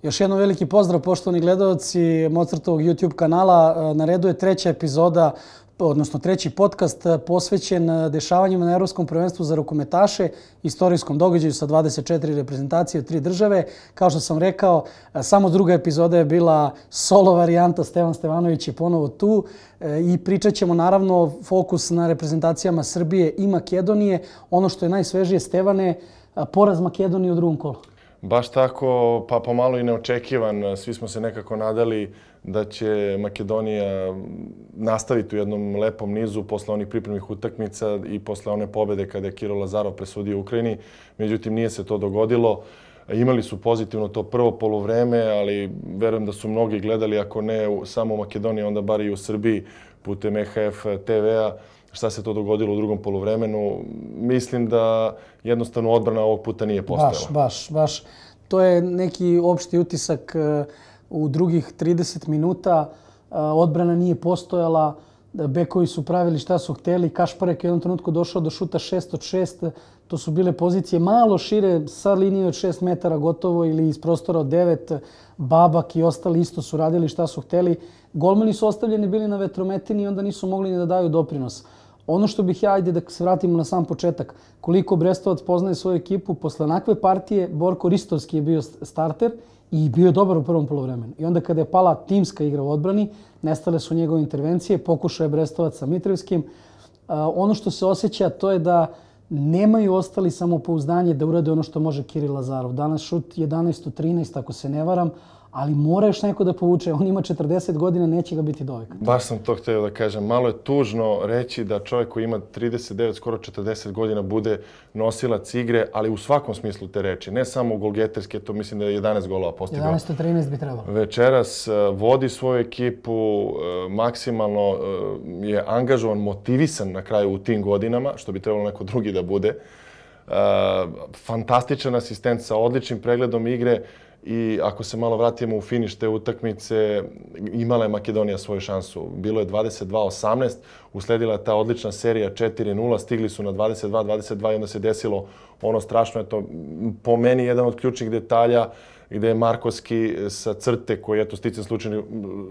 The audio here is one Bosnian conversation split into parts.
Još jednom veliki pozdrav poštovani gledalci Mozartovog YouTube kanala. Na redu je treća epizoda, odnosno treći podcast posvećen dešavanjima na Evropskom prvenstvu za rukometaše, istorijskom događaju sa 24 reprezentacije od 3 države. Kao što sam rekao, samo druga epizoda je bila solo varijanta, Stevan Stevanović je ponovo tu i pričat ćemo naravno fokus na reprezentacijama Srbije i Makedonije. Ono što je najsvežije, Stevane, poraz Makedonije u drugom kolu. Baš tako, pa pomalo i neočekivan. Svi smo se nekako nadali da će Makedonija nastaviti u jednom lepom nizu posle onih pripremnih utakmica i posle one pobede kada je Kiro Lazarov presudio Ukrajini. Međutim, nije se to dogodilo. Imali su pozitivno to prvo poluvreme, ali verujem da su mnogi gledali, ako ne samo u Makedoniji, onda bar i u Srbiji putem EHF TV-a. Šta se to dogodilo u drugom poluvremenu? Mislim da jednostavno odbrana ovog puta nije postojala. Baš. To je neki opšti utisak u drugih 30 minuta. Odbrana nije postojala. Bekovi su pravili šta su hteli. Kašparek je u jednom trenutku došao do šuta 6 od 6. To su bile pozicije malo šire sa linije od 6 metara gotovo ili iz prostora od 9. Babak i ostali isto su radili šta su hteli. Golmani su ostavljeni bili na vetrometini i onda nisu mogli ni da daju doprinos. Ono što bih ja, ajde da se vratimo na sam početak, koliko Brestovac poznaje svoju ekipu, posle onakve partije Borko Ristovski je bio starter i bio je dobar u prvom poluvremenu. I onda kada je pala timska igra u odbrani, nestale su njegove intervencije, pokušao je Brestovac sa Mitrevskim. Ono što se osjeća to je da nemaju ostali samopouzdanje da urade ono što može Kiril Lazarov. Danas šut 11 od 13, ako se ne varam, ali mora još neko da povuče. On ima 40 godina, neće ga biti doveka. Baš sam to htio da kažem. Malo je tužno reći da čovjek koji ima 39, skoro 40 godina bude nosilac igre, ali u svakom smislu te reči. Ne samo golgeterske, to mislim da je 11 golova postigao. 11 od 13 bi trebalo. Večeras vodi svoju ekipu, maksimalno je angažovan, motivisan na kraju u tim godinama, što bi trebalo neko drugi da bude. Fantastičan asistent sa odličnim pregledom igre. I ako se malo vratimo u finiš te utakmice, imala je Makedonija svoju šansu. Bilo je 22-18, usledila je ta odlična serija 4-0, stigli su na 22-22 i onda se desilo ono strašno. Eto, po meni jedan od ključnih detalja gde je Markovski sa crte koji je sticam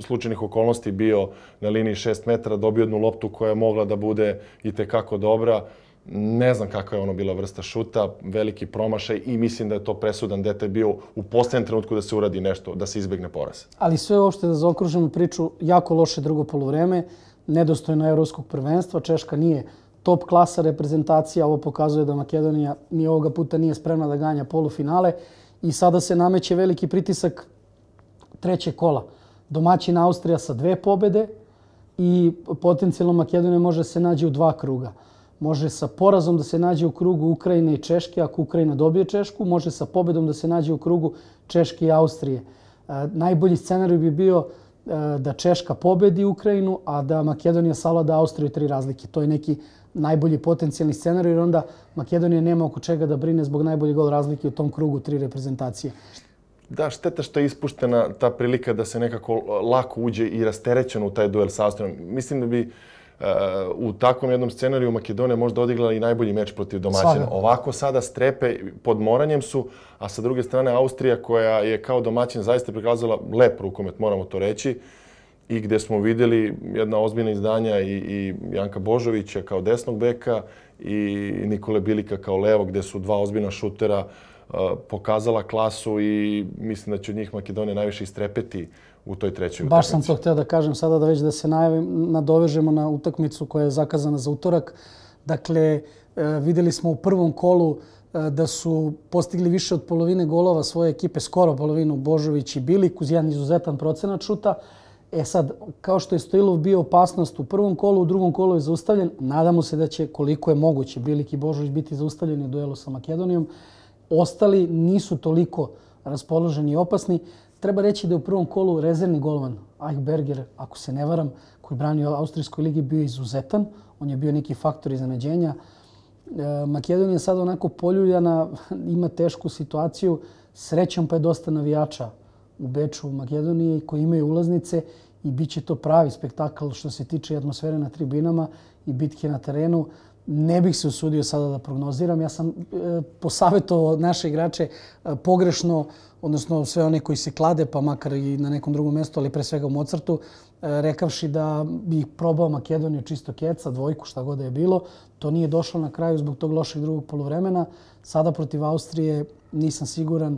slučajnih okolnosti bio na liniji 6 metara, dobio jednu loptu koja je mogla da bude i tekako dobra. Ne znam kakva je ono bila vrsta šuta, veliki promašaj i mislim da je to presudan detalj bio u posljednjem trenutku da se uradi nešto, da se izbegne poraz. Ali sve uopšte da zaokružimo priču, jako loše drugo poluvreme, nedostojno evropskog prvenstva. Češka nije top klasa reprezentacija, ovo pokazuje da Makedonija ni ovoga puta nije spremna da ganja polufinale i sada se nameće veliki pritisak trećeg kola. Domaćin Austrija sa 2 pobede i potencijalno Makedonija može se nađe u 2 kruga. Može sa porazom da se nađe u krugu Ukrajine i Češke, ako Ukrajina dobije Češku. Može sa pobedom da se nađe u krugu Češke i Austrije. Najbolji scenarij bi bio da Češka pobedi Ukrajinu, a da Makedonija savlada Austriju 3 razlike. To je neki najbolji potencijalni scenarij, jer onda Makedonija nema oko čega da brine zbog najbolje gol razlike u tom krugu 3 reprezentacije. Da, šteta što je ispuštena ta prilika da se nekako lako uđe i rasterećeno u taj duel sa Austrijom. Mislim da bi u takvom jednom scenariju Makedonija možda odigrala i najbolji meč protiv domaćina. Ovako sada strepe, pod moranjem su, a sa druge strane Austrija koja je kao domaćin zaista prikazala lep rukomet, moramo to reći, i gde smo vidjeli jedna ozbiljna izdanja i Janka Božovića kao desnog beka i Nikole Bilika kao levo, gde su 2 ozbiljna šutera pokazala klasu i mislim da će od njih Makedonija najviše istrepeti u toj trećoj utakmici. Baš sam to htio da kažem sada, da već da se nadovežemo na utakmicu koja je zakazana za utorak. Dakle, vidjeli smo u prvom kolu da su postigli više od polovine golova svoje ekipe, skoro polovinu, Božović i Bilik, uz jedan izuzetan procenat šuta. Sad, kao što je Stoilov bio opasnost u prvom kolu, u drugom kolu je zaustavljen. Nadamo se da će, koliko je moguće, Bilik i Božović biti zaustavljeni u duelu sa Makedonijom. Ostali nisu toliko raspoloženi i opasni. Treba reći da je u prvom kolu rezervni golman Eichberger, ako se ne varam, koji branio Austrijskoj ligi, bio izuzetan. On je bio neki faktor iznenađenja. Makedonija sada onako poljuljana, ima tešku situaciju. Srećom pa je dosta navijača u Beču u Makedoniji koji imaju ulaznice i bit će to pravi spektakl što se tiče atmosfere na tribinama i bitke na terenu. Ne bih se usudio sada da prognoziram. Ja sam posavjetovao naše igrače pogrešno, odnosno sve one koji se klade, pa makar i na nekom drugom mjestu, ali pre svega u Mozartu, rekavši da bih probao Makedoniju čisto keca, dvojku, šta god da je bilo. To nije došlo na kraju zbog tog lošeg drugog poluvremena. Sada protiv Austrije nisam siguran.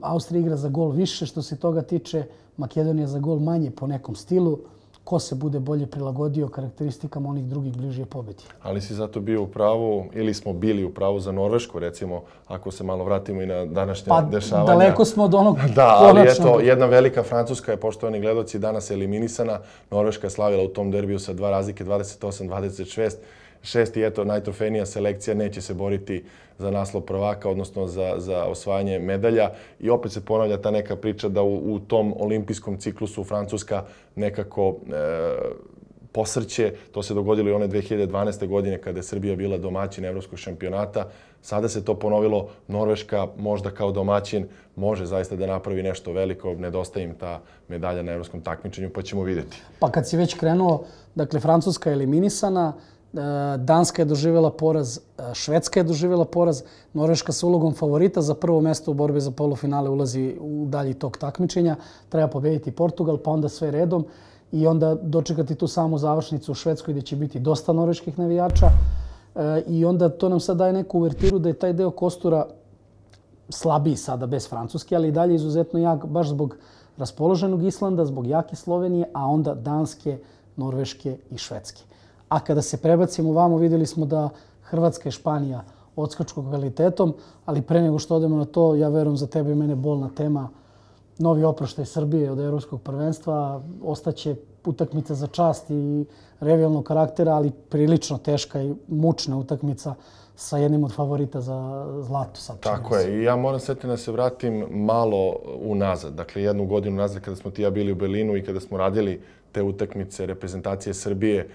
Austrija igra za gol više što se toga tiče. Makedonija za gol manje po nekom stilu. Ko se bude bolje prilagodio karakteristikama onih drugih bližije pobedi. Ali si zato bio u pravu, ili smo bili u pravu za Norvešku, recimo, ako se malo vratimo i na današnje dešavanja. Daleko smo od onog da, ali eto, jedna velika Francuska je, poštovani gledoci, danas eliminisana. Norveška je slavila u tom derbiju sa 2 razlike, 28-26. I eto, najtrofejnija selekcija neće se boriti za naslov prvaka, odnosno za osvajanje medalja. I opet se ponavlja ta neka priča da u tom olimpijskom ciklusu Francuska nekako posrće. To se dogodilo i one 2012. godine kada je Srbija bila domaćin evropskog šampionata. Sada se to ponovilo. Norveška možda kao domaćin može zaista da napravi nešto veliko. Nedostaje im ta medalja na evropskom takmičenju, pa ćemo vidjeti. Pa kad si već krenuo, dakle, Francuska je eliminisana, Danska je doživjela poraz, Švedska je doživjela poraz, Norveška sa ulogom favorita za prvo mjesto u borbi za polufinale ulazi u dalji tok takmičenja. Treba pobediti Portugal, pa onda sve redom i onda dočekati tu samu završnicu u Švedskoj gdje će biti dosta norveških navijača. I onda to nam sad daje neku uvertiru da je taj deo kostura slabiji sada bez Francuske, ali i dalje izuzetno jak baš zbog raspoloženog Islanda, zbog jake Slovenije, a onda Danske, Norveške i Švedske. A kada se prebacimo vamo, vidjeli smo da Hrvatska i Španija odskaču kvalitetom, ali pre nego što odemo na to, ja verujem za tebe i mene bolna tema, novi oproštaj Srbije od Evropskog prvenstva. Ostaće utakmica za čast i revijalnog karaktera, ali prilično teška i mučna utakmica sa jednim od favorita za zlato. Tako je. I ja moram setiti da se vratim malo unazad. Dakle, 1 godinu nazad kada smo ti ja bili u Berlinu i kada smo radili te utakmice reprezentacije Srbije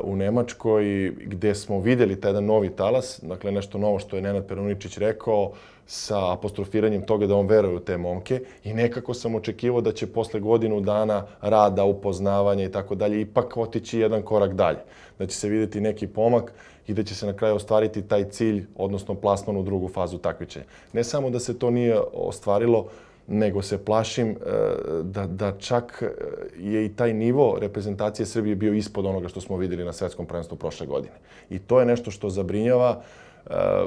u Nemačkoj, gdje smo vidjeli taj jedan novi talas, dakle nešto novo što je Nenad Peruničić rekao, sa apostrofiranjem toga da on veruje u te momke i nekako sam očekivao da će posle godinu dana rada, upoznavanja i tako dalje ipak otići jedan korak dalje. Da će se vidjeti neki pomak i da će se na kraju ostvariti taj cilj, odnosno plasman u drugu fazu takmičenja. Ne samo da se to nije ostvarilo, nego se plašim da čak je i taj nivo reprezentacije Srbije bio ispod onoga što smo vidjeli na svetskom prvenstvu prošle godine. I to je nešto što zabrinjava.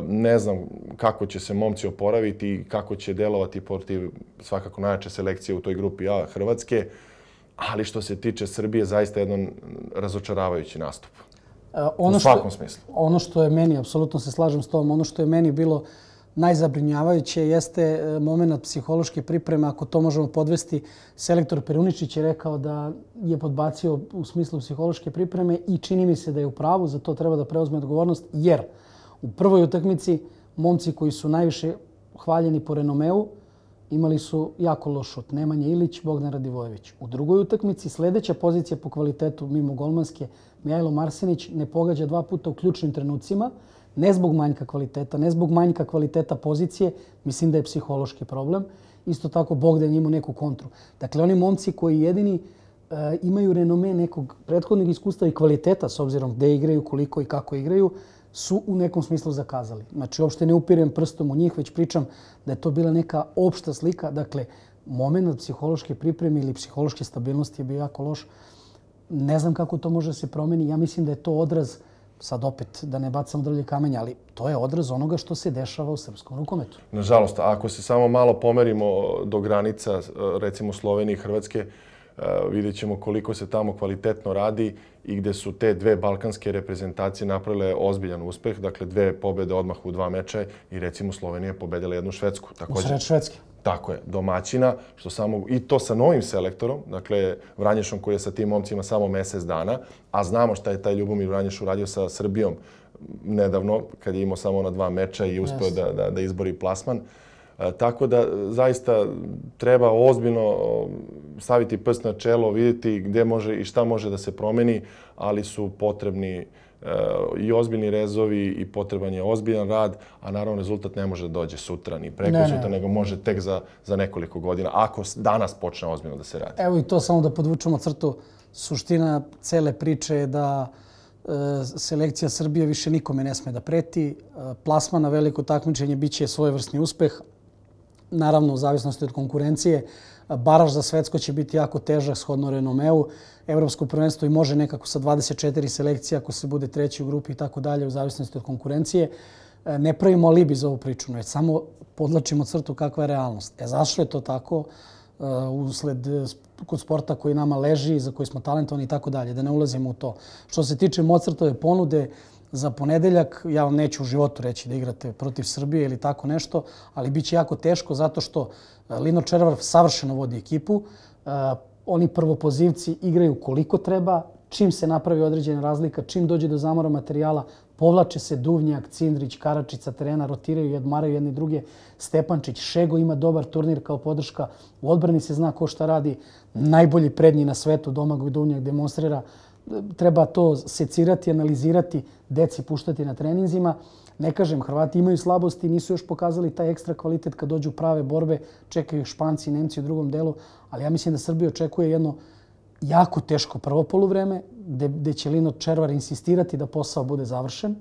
Ne znam kako će se momci oporaviti i kako će delovati protiv svakako najjače selekcije u toj grupi A Hrvatske, ali što se tiče Srbije, zaista jedan razočaravajući nastup. U svakom smislu. Ono što je meni, apsolutno se slažem s tom, ono što je meni bilo najzabrinjavajuće jeste moment psihološke pripreme. Ako to možemo podvesti, selektor Peruničić je rekao da je podbacio u smislu psihološke pripreme i čini mi se da je u pravu, za to treba da preuzme odgovornost, jer u prvoj utakmici momci koji su najviše hvaljeni po renomeu imali su jako loš šut. Nemanja Ilić, Bogdan Radivojević. U drugoj utakmici sljedeća pozicija po kvalitetu mimo golmanske, Mihajlo Marsenić ne pogađa 2 puta u ključnim trenucima, ne zbog manjka kvaliteta, ne zbog manjka kvaliteta pozicije, mislim da je psihološki problem. Isto tako Bogdan imao neku kontru. Dakle, oni momci koji jedini imaju renome nekog prethodnog iskustva i kvaliteta, s obzirom gde igraju, koliko i kako igraju, su u nekom smislu zakazali. Znači, uopšte ne upirem prstom u njih, već pričam da je to bila neka opšta slika. Dakle, moment psihološke pripreme ili psihološke stabilnosti je bio jako loš. Ne znam kako to može se promeni. Ja mislim da je to odraz, sad opet da ne bacam drvlje kamenja, ali to je odraz onoga što se dešava u srpskom rukometu. Nažalost, ako se samo malo pomerimo do granica, recimo Slovenije i Hrvatske, vidjet ćemo koliko se tamo kvalitetno radi i gdje su te 2 balkanske reprezentacije napravile ozbiljan uspeh. Dakle, 2 pobjede odmah u 2 meča i recimo Slovenija je pobedila jednu Švedsku. Usred Švedske. Tako je, domaćina, što samo, i to sa novim selektorom, dakle Vranješom koji je sa tim momcima samo mjesec dana, a znamo šta je taj Ljubomir Vranješ uradio sa Srbijom nedavno, kad je imao samo na 2 meča i uspeo da izbori plasman. Tako da zaista treba ozbiljno staviti prst na čelo, vidjeti gdje može i šta može da se promeni, ali su potrebni i ozbiljni rezovi i potreban je ozbiljan rad, a naravno rezultat ne može da dođe sutra ni preko sutra, nego može tek za nekoliko godina, ako danas počne ozbiljno da se radi. Evo i to samo da podvučemo crtu. Suština cele priče je da selekcija Srbije više nikome ne sme da preti. Plasman na veliko takmičenje biće svojevrsni uspeh. Naravno, u zavisnosti od konkurencije. Baraž za svetsko će biti jako težak shodno renomeu. Evropsko prvenstvo i može nekako sa 24 selekcije ako se bude treći u grupi i tako dalje u zavisnosti od konkurencije. Ne pravimo alibi za ovu priču, već samo podlačimo crtu kakva je realnost. Zašto je to tako? Usled kod sporta koji nama leži, za koji smo talentovani i tako dalje, da ne ulazimo u to. Što se tiče Mozartove ponude za ponedeljak, ja vam neću u životu reći da igrate protiv Srbije ili tako nešto, ali bit će jako teško zato što Lino Červar savršeno vodi ekipu. Oni prvopozivci igraju koliko treba, čim se napravi određena razlika, čim dođe do zamora materijala, povlače se Duvnjak, Cindrić, Karačica, terena, rotiraju i odmaraju jedni druge. Stepančić, Šego ima dobar turnir kao podrška. U odbrani se zna ko šta radi. Najbolji prednji na svetu, Domagoj Duvnjak demonstrira. Treba to secirati, analizirati, deci puštati na treninzima. Ne kažem, Hrvati imaju slabosti, nisu još pokazali taj ekstra kvalitet kad dođu prave borbe. Čekaju Španci i Nemci u drugom delu. Ali ja mislim da Srbija očekuje jedno jako teško prvo poluvreme, gde će Lino Červar insistirati da posao bude završen,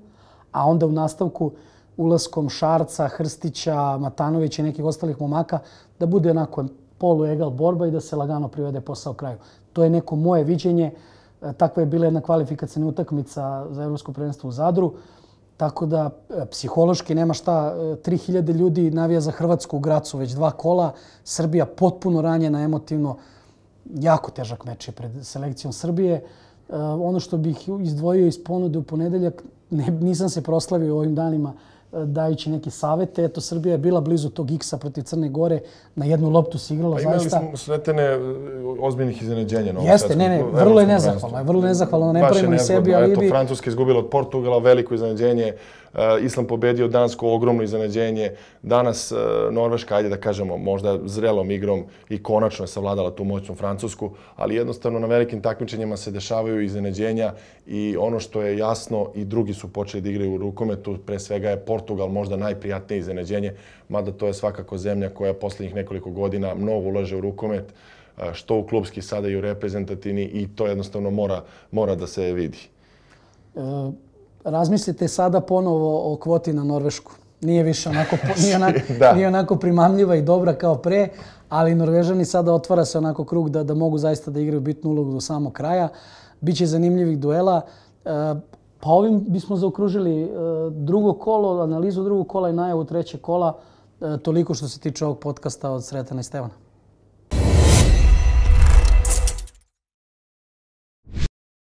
a onda u nastavku ulaskom Šarca, Hrstića, Matanovića i nekih ostalih momaka da bude onako polu-egal borba i da se lagano privede posao kraju. To je neko moje viđenje. Takva je bila jedna kvalifikacijna utakmica za Evropsko prvenstvo u Zadru. Tako da psihološki nema šta. 3000 ljudi navija za Hrvatsku u Gracu već 2 kola. Srbija potpuno ranjena emotivno. Jako težak meč je pred selekcijom Srbije. Ono što bih izdvojio iz ponude u ponedeljak, nisam se proslavio ovim danima dajući neke savete. Eto, Srbija je bila blizu tog X-a protiv Crne Gore. Na jednu loptu se igralo zaista. Imali smo Sretene ozbiljnih iznenađenja. Jeste, vrlo je nezahvalno. Vrlo je nezahvalno, ne pravimo i sebi alibi. Eto, Francuska izgubila od Portugala, veliko iznenađenje. Island pobedio Dansku, ogromno iznenađenje. Danas Norveška, ajde da kažemo, možda zrelom igrom i konačno je savladala tu moćnu Francusku, ali jednostavno na velikim takmičenjima se dešavaju iznenađenja i ono što je jasno i drugi su počeli da igraju u rukometu, pre svega je Portugal možda najprijatnije iznenađenje, mada to je svakako zemlja koja poslednjih nekoliko godina mnogo ulaže u rukomet, što u klubski, sada i u reprezentativni, i to jednostavno mora da se vidi. Razmislite sada ponovo o kvoti na Norvešku. Nije više nije onako primamljiva i dobra kao pre, ali Norvežani sada otvara se onako krug da mogu zaista da igraju bitnu ulogu do samog kraja. Biće zanimljivih duela. Pa ovim bismo zaokružili drugo kolo, analizu drugog kola i najavu trećeg kola. Toliko što se tiče ovog podcasta od Sretena i Stevana.